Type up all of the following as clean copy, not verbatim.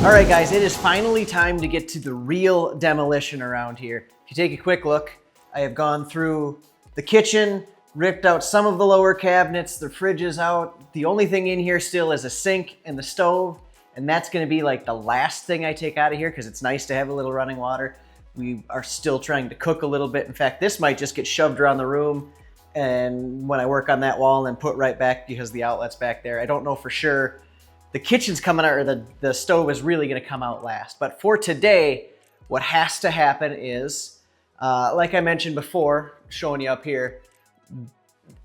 All right, guys, it is finally time to get to the real demolition around here. If you take a quick look, I have gone through the kitchen, ripped out some of the lower cabinets, the fridge is out. The only thing in here still is a sink and the stove, and that's gonna be like the last thing I take out of here because it's nice to have a little running water. We are still trying to cook a little bit. In fact, this might just get shoved around the room and when I work on that wall and then put right back because the outlet's back there. I don't know for sure. The kitchen's coming out, or the stove is really gonna come out last. But for today, what has to happen is, like I mentioned before, showing you up here,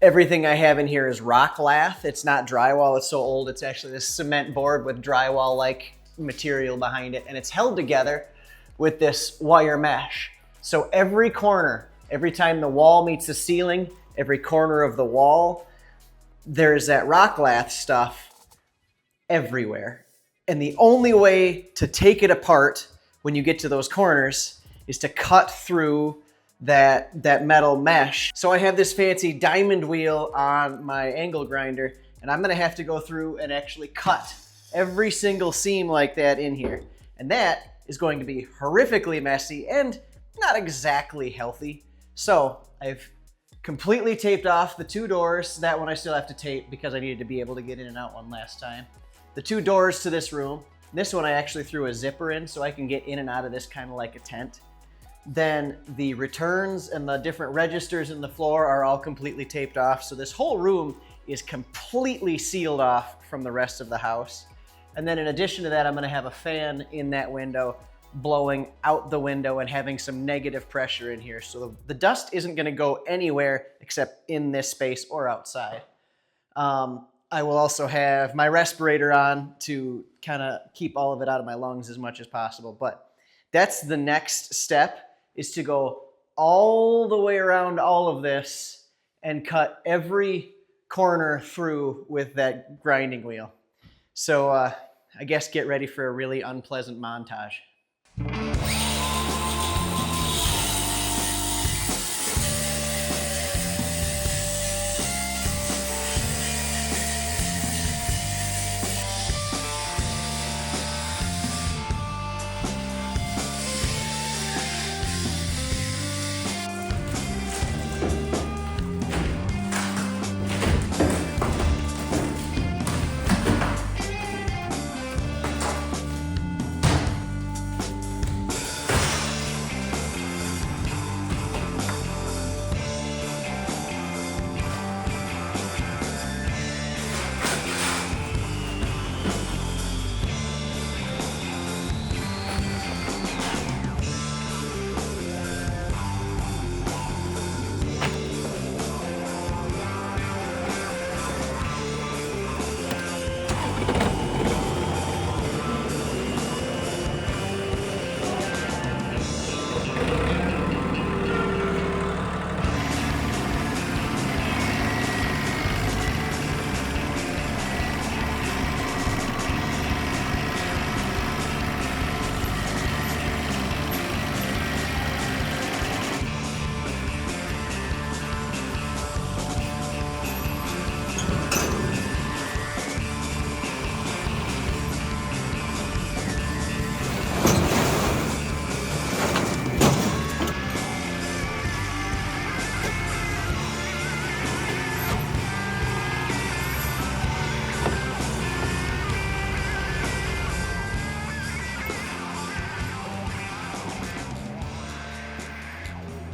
everything I have in here is rock-lath. It's not drywall, it's so old. It's actually this cement board with drywall-like material behind it, and it's held together with this wire mesh. So every corner, every time the wall meets the ceiling, every corner of the wall, there's that rock-lath stuff everywhere. And the only way to take it apart when you get to those corners is to cut through that metal mesh. So I have this fancy diamond wheel on my angle grinder, and I'm gonna have to go through and actually cut every single seam like that in here. And that is going to be horrifically messy and not exactly healthy. So I've completely taped off the two doors. That one I still have to tape because I needed to be able to get in and out one last time. The two doors to this room. This one I actually threw a zipper in so I can get in and out of this kind of like a tent. Then the returns and the different registers in the floor are all completely taped off. So this whole room is completely sealed off from the rest of the house. And then in addition to that, I'm gonna have a fan in that window blowing out the window and having some negative pressure in here. So the dust isn't gonna go anywhere except in this space or outside. I will also have my respirator on to kind of keep all of it out of my lungs as much as possible. But that's the next step, is to go all the way around all of this and cut every corner through with that grinding wheel. So I guess get ready for a really unpleasant montage.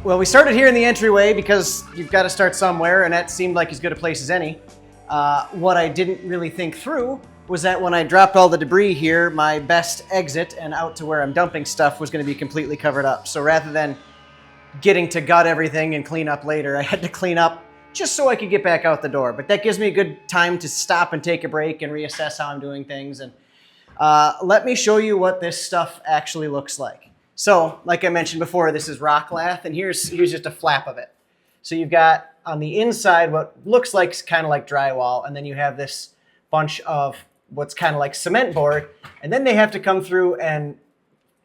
Well, we started here in the entryway because you've got to start somewhere, and that seemed like as good a place as any. What I didn't really think through was that when I dropped all the debris here, my best exit and out to where I'm dumping stuff was going to be completely covered up. So rather than getting to gut everything and clean up later, I had to clean up just so I could get back out the door. But that gives me a good time to stop and take a break and reassess how I'm doing things. And let me show you what this stuff actually looks like. So, like I mentioned before, this is rock-lath, and here's just a flap of it. So you've got on the inside what looks like kind of like drywall, and then you have this bunch of what's kind of like cement board, and then they have to come through and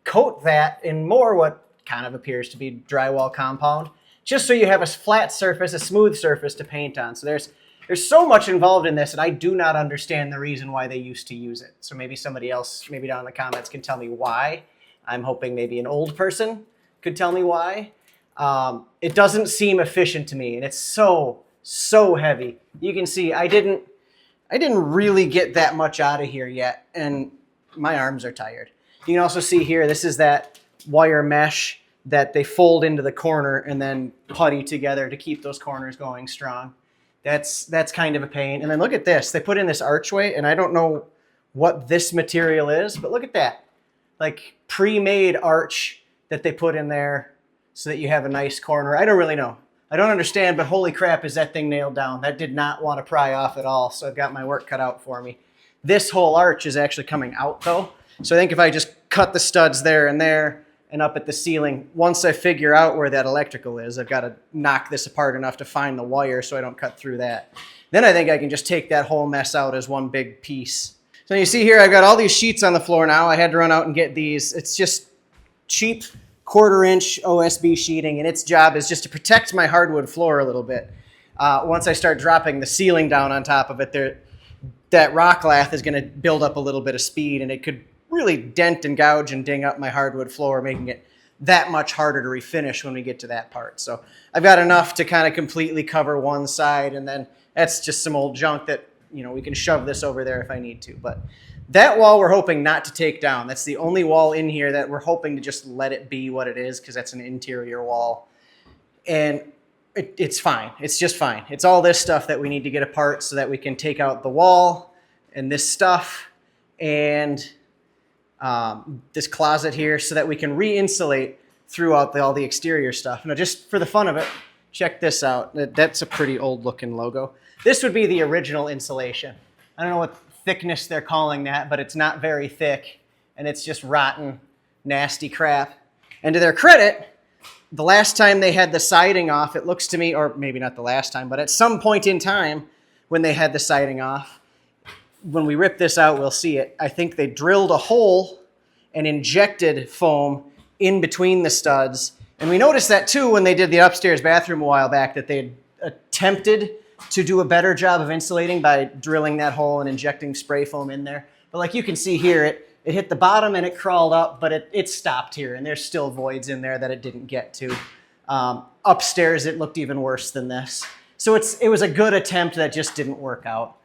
coat that in more what kind of appears to be drywall compound, just so you have a flat surface, a smooth surface to paint on. So there's There's so much involved in this, and I do not understand the reason why they used to use it. So maybe somebody else, maybe down in the comments, can tell me why. I'm hoping maybe an old person could tell me why. It doesn't seem efficient to me, and it's so heavy. You can see I didn't really get that much out of here yet, and my arms are tired. You can also see here, this is that wire mesh that they fold into the corner and then putty together to keep those corners going strong. That's kind of a pain. And then look at this. They put in this archway, and I don't know what this material is, but look at that. Like pre-made arch that they put in there so that you have a nice corner. I don't really know. I don't understand, but holy crap, is that thing nailed down. That did not want to pry off at all, so I've got my work cut out for me. This whole arch is actually coming out though. So I think if I just cut the studs there and up at the ceiling, once I figure out where that electrical is, I've got to knock this apart enough to find the wire so I don't cut through that. Then I think I can just take that whole mess out as one big piece. So you see here, I've got all these sheets on the floor now. I had to run out and get these. It's just cheap 1/4-inch OSB sheeting, and its job is just to protect my hardwood floor a little bit. Once I start dropping the ceiling down on top of it, that rock-lath is going to build up a little bit of speed, and it could really dent and gouge and ding up my hardwood floor, making it that much harder to refinish when we get to that part. So I've got enough to kind of completely cover one side, and then that's just some old junk that, you know, we can shove this over there if I need to. But that wall we're hoping not to take down. That's the only wall in here that we're hoping to just let it be what it is, because that's an interior wall. And it's fine. It's just fine. It's all this stuff that we need to get apart so that we can take out the wall and this stuff and this closet here so that we can re-insulate throughout all the exterior stuff. Now, just for the fun of it, check this out. That's a pretty old looking logo. This would be the original insulation. I don't know what thickness they're calling that, but it's not very thick, and it's just rotten, nasty crap. And to their credit, the last time they had the siding off, it looks to me, or maybe not the last time, but at some point in time when they had the siding off, when we rip this out, we'll see it. I think they drilled a hole and injected foam in between the studs. And we noticed that too when they did the upstairs bathroom a while back, that they had attempted to do a better job of insulating by drilling that hole and injecting spray foam in there. But like you can see here, it hit the bottom and it crawled up, but it stopped here, and there's still voids in there that it didn't get to. Upstairs, it looked even worse than this. So it was a good attempt that just didn't work out.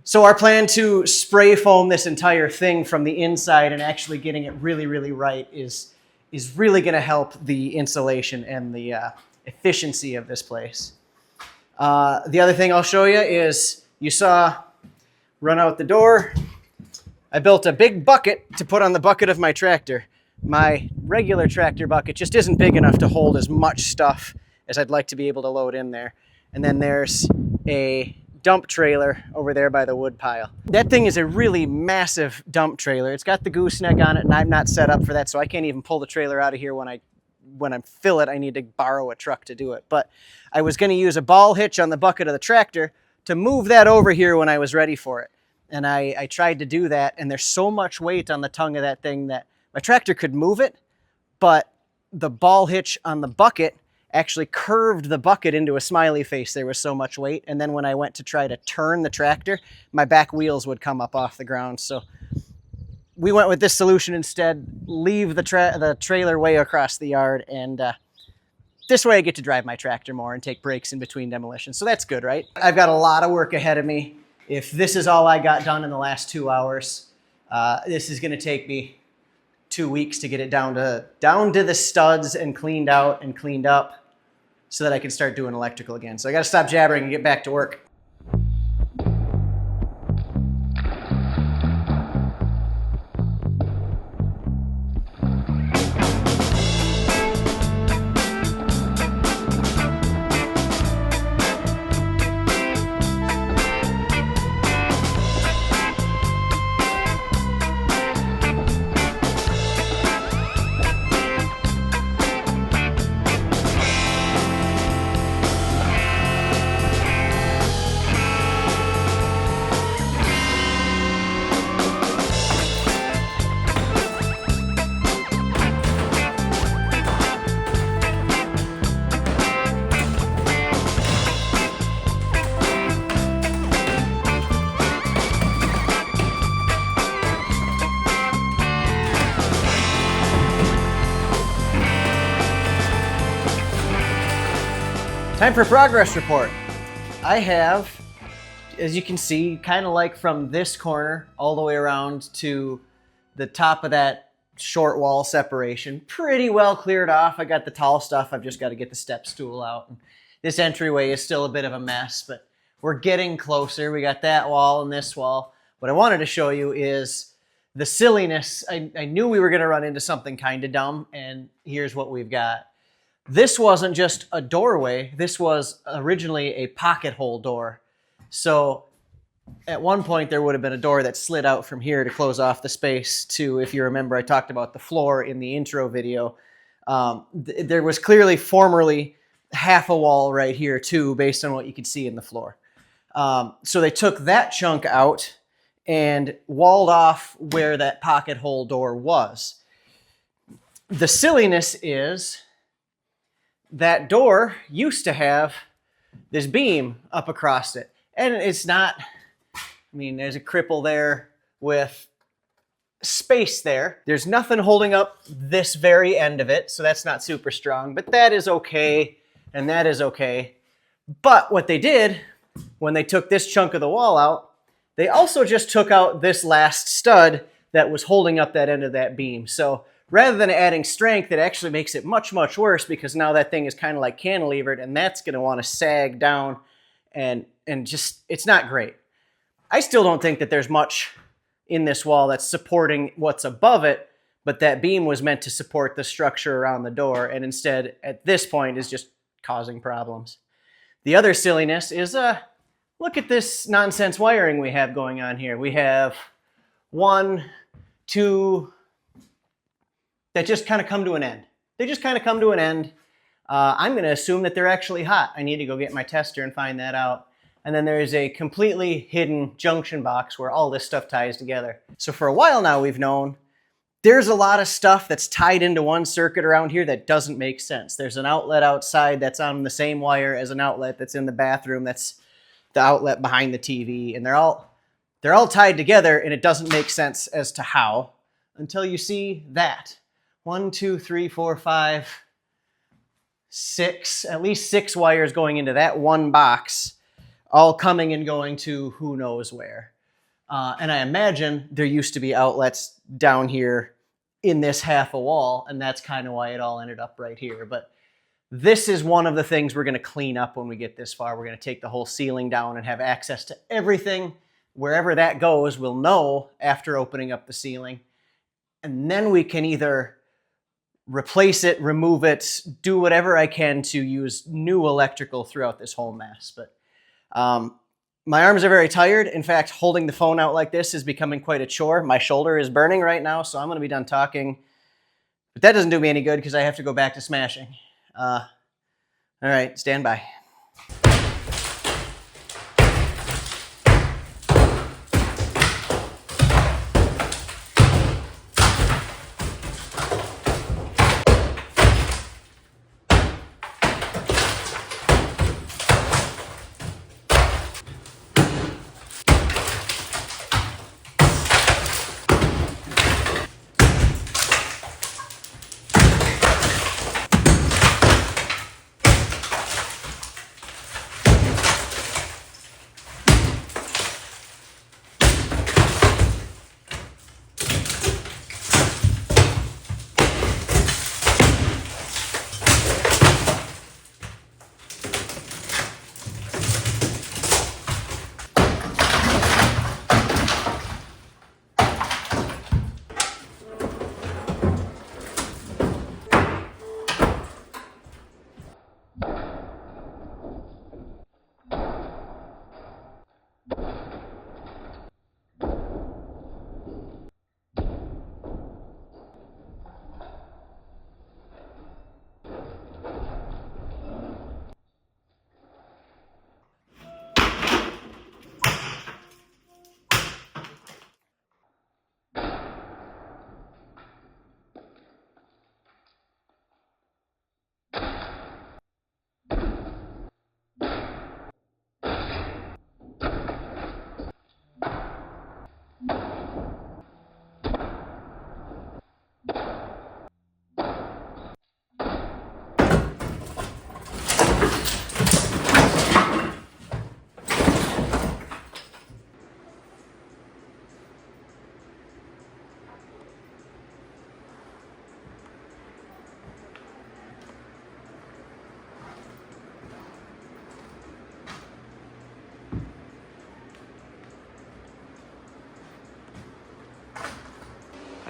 So our plan to spray foam this entire thing from the inside and actually getting it really, really right is really going to help the insulation and the efficiency of this place. The other thing I'll show you is, you saw run out the door. I built a big bucket to put on the bucket of my tractor. My regular tractor bucket just isn't big enough to hold as much stuff as I'd like to be able to load in there. And then there's a dump trailer over there by the wood pile. That thing is a really massive dump trailer. It's got the gooseneck on it, and I'm not set up for that, so I can't even pull the trailer out of here when I fill it. I need to borrow a truck to do it. But I was going to use a ball hitch on the bucket of the tractor to move that over here when I was ready for it. And I tried to do that, and there's so much weight on the tongue of that thing that my tractor could move it, but the ball hitch on the bucket actually curved the bucket into a smiley face. There was so much weight. And then when I went to try to turn the tractor, my back wheels would come up off the ground. So we went with this solution instead. Leave the trailer way across the yard, and this way I get to drive my tractor more and take breaks in between demolitions. So that's good, right? I've got a lot of work ahead of me. If this is all I got done in the last 2 hours, this is going to take me 2 weeks to get it down to the studs and cleaned out and cleaned up so that I can start doing electrical again. So I got to stop jabbering and get back to work. Time for progress report. I have, as you can see, kind of like from this corner all the way around to the top of that short wall separation, pretty well cleared off. I got the tall stuff. I've just got to get the step stool out. And this entryway is still a bit of a mess, but we're getting closer. We got that wall and this wall. What I wanted to show you is the silliness. I knew we were going to run into something kind of dumb, and here's what we've got. This wasn't just a doorway. This was originally a pocket hole door. So at one point there would have been a door that slid out from here to close off the space to, if you remember, I talked about the floor in the intro video. There was clearly formerly half a wall right here too, based on what you could see in the floor. So they took that chunk out and walled off where that pocket hole door was. The silliness is that door used to have this beam up across it. And it's not, I mean, there's a cripple there with space there. There's nothing holding up this very end of it, so that's not super strong, but that is okay, and that is okay. But what they did, when they took this chunk of the wall out, they also just took out this last stud that was holding up that end of that beam. So rather than adding strength, it actually makes it much, much worse, because now that thing is kind of like cantilevered, and that's going to want to sag down, and just, it's not great. I still don't think that there's much in this wall that's supporting what's above it, but that beam was meant to support the structure around the door, and instead, at this point, is just causing problems. The other silliness is, look at this nonsense wiring we have going on here. We have 1, 2... that just kind of come to an end. They just kind of come to an end. I'm going to assume that they're actually hot. I need to go get my tester and find that out. And then there is a completely hidden junction box where all this stuff ties together. So for a while now, we've known there's a lot of stuff that's tied into one circuit around here that doesn't make sense. There's an outlet outside that's on the same wire as an outlet that's in the bathroom. That's the outlet behind the TV. And they're all tied together, and it doesn't make sense as to how until you see that. 1, 2, 3, 4, 5, 6, at least 6 wires going into that one box, all coming and going to who knows where. And I imagine there used to be outlets down here in this half a wall, and that's kind of why it all ended up right here. But this is one of the things we're going to clean up when we get this far. We're going to take the whole ceiling down and have access to everything. Wherever that goes, we'll know after opening up the ceiling. And then we can either replace it, remove it, do whatever I can to use new electrical throughout this whole mess. But my arms are very tired. In fact, holding the phone out like this is becoming quite a chore. My shoulder is burning right now, so I'm going to be done talking. But that doesn't do me any good because I have to go back to smashing. All right, stand by.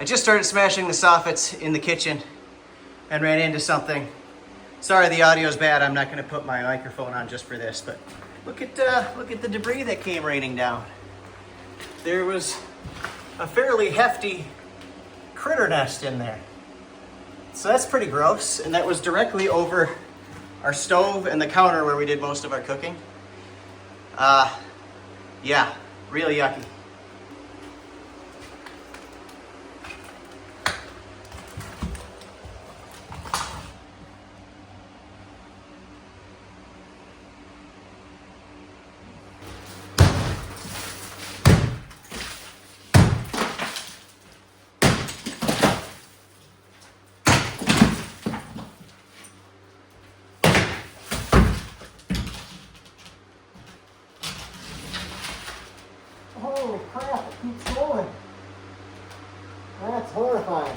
I just started smashing the soffits in the kitchen and ran into something. Sorry the audio's bad. I'm not going to put my microphone on just for this, but look at the debris that came raining down. There was a fairly hefty critter nest in there. So that's pretty gross, and that was directly over our stove and the counter where we did most of our cooking. Yeah, really yucky. Holy crap, it keeps going. That's horrifying.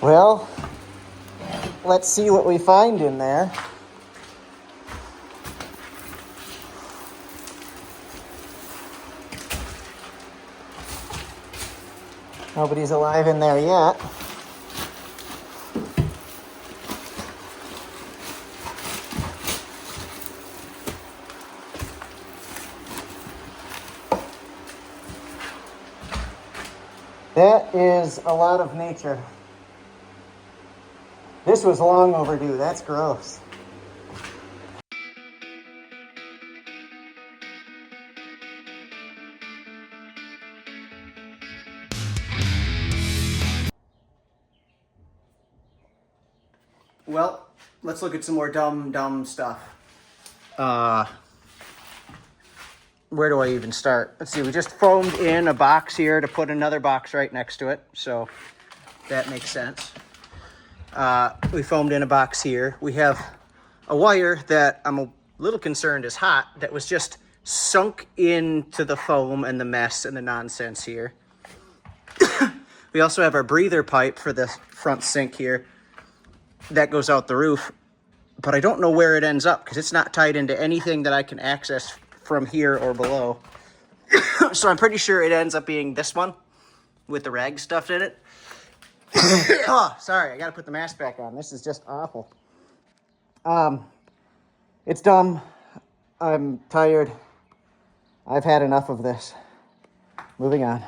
Well, let's see what we find in there. Nobody's alive in there yet. That is a lot of nature. This was long overdue. That's gross. Well, let's look at some more dumb stuff. Where do I even start? Let's see, we just foamed in a box here to put another box right next to it, so that makes sense. We foamed in a box here. We have a wire that I'm a little concerned is hot that was just sunk into the foam and the mess and the nonsense here. We also have our breather pipe for the front sink here. That goes out the roof, but I don't know where it ends up because it's not tied into anything that I can access from here or below. So I'm pretty sure it ends up being this one with the rag stuffed in it. Oh, sorry, I gotta put the mask back on. This is just awful. It's dumb. I'm tired. I've had enough of this. Moving on.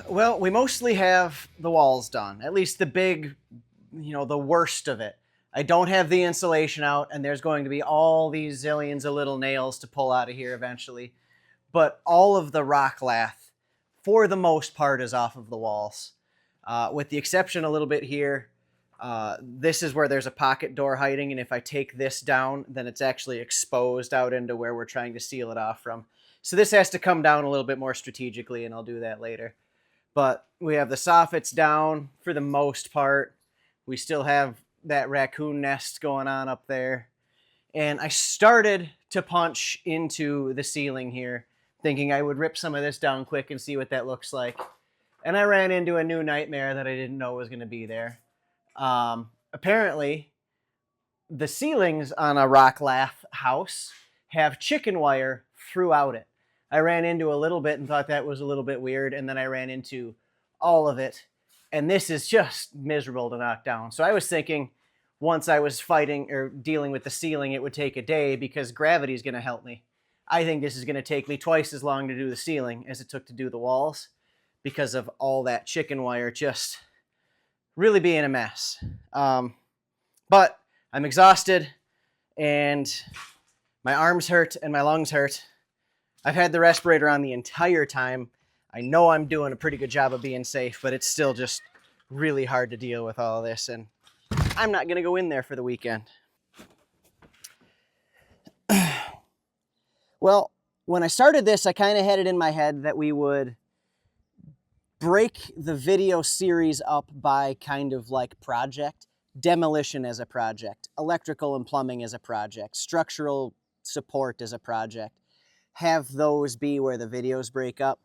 Well, we mostly have the walls done, at least the big, the worst of it. I don't have the insulation out, and there's going to be all these zillions of little nails to pull out of here eventually. But all of the rock-lath, for the most part, is off of the walls. With the exception a little bit here, this is where there's a pocket door hiding, and if I take this down, then it's actually exposed out into where we're trying to seal it off from. So this has to come down a little bit more strategically, and I'll do that later. But we have the soffits down for the most part. We still have that raccoon nest going on up there. And I started to punch into the ceiling here thinking I would rip some of this down quick and see what that looks like. And I ran into a new nightmare that I didn't know was going to be there. Apparently, the ceilings on a rock-lath house have chicken wire throughout it. I ran into a little bit and thought that was a little bit weird, and then I ran into all of it, and this is just miserable to knock down. So I was thinking once I was fighting or dealing with the ceiling, it would take a day because gravity is going to help me. I think this is going to take me twice as long to do the ceiling as it took to do the walls because of all that chicken wire just really being a mess. But I'm exhausted and my arms hurt and my lungs hurt. I've had the respirator on the entire time. I know I'm doing a pretty good job of being safe, but it's still just really hard to deal with all of this, and I'm not going to go in there for the weekend. Well, when I started this, I kind of had it in my head that we would break the video series up by kind of like project. Demolition as a project, electrical and plumbing as a project, structural support as a project. Have those be where the videos break up.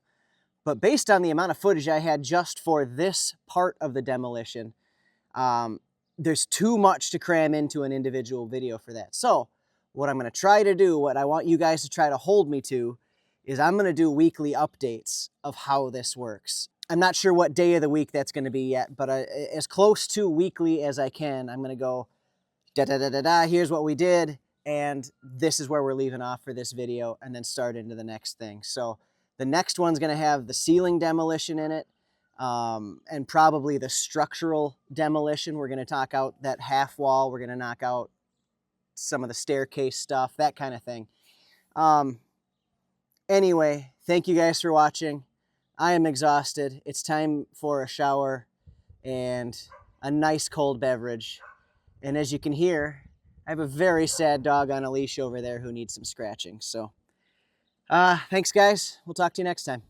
But based on the amount of footage I had just for this part of the demolition, there's too much to cram into an individual video for that. So what I'm going to try to do, what I want you guys to try to hold me to, is I'm going to do weekly updates of how this works. I'm not sure what day of the week that's going to be yet, but as close to weekly as I can, I'm going to go da-da-da-da-da, here's what we did, and this is where we're leaving off for this video, and then start into the next thing. So the next one's going to have the ceiling demolition in it, and probably the structural demolition. We're going to knock out that half wall. We're going to knock out some of the staircase stuff, that kind of thing. Anyway, thank you guys for watching. I am exhausted. It's time for a shower and a nice cold beverage. And as you can hear, I have a very sad dog on a leash over there who needs some scratching. So, thanks guys. We'll talk to you next time.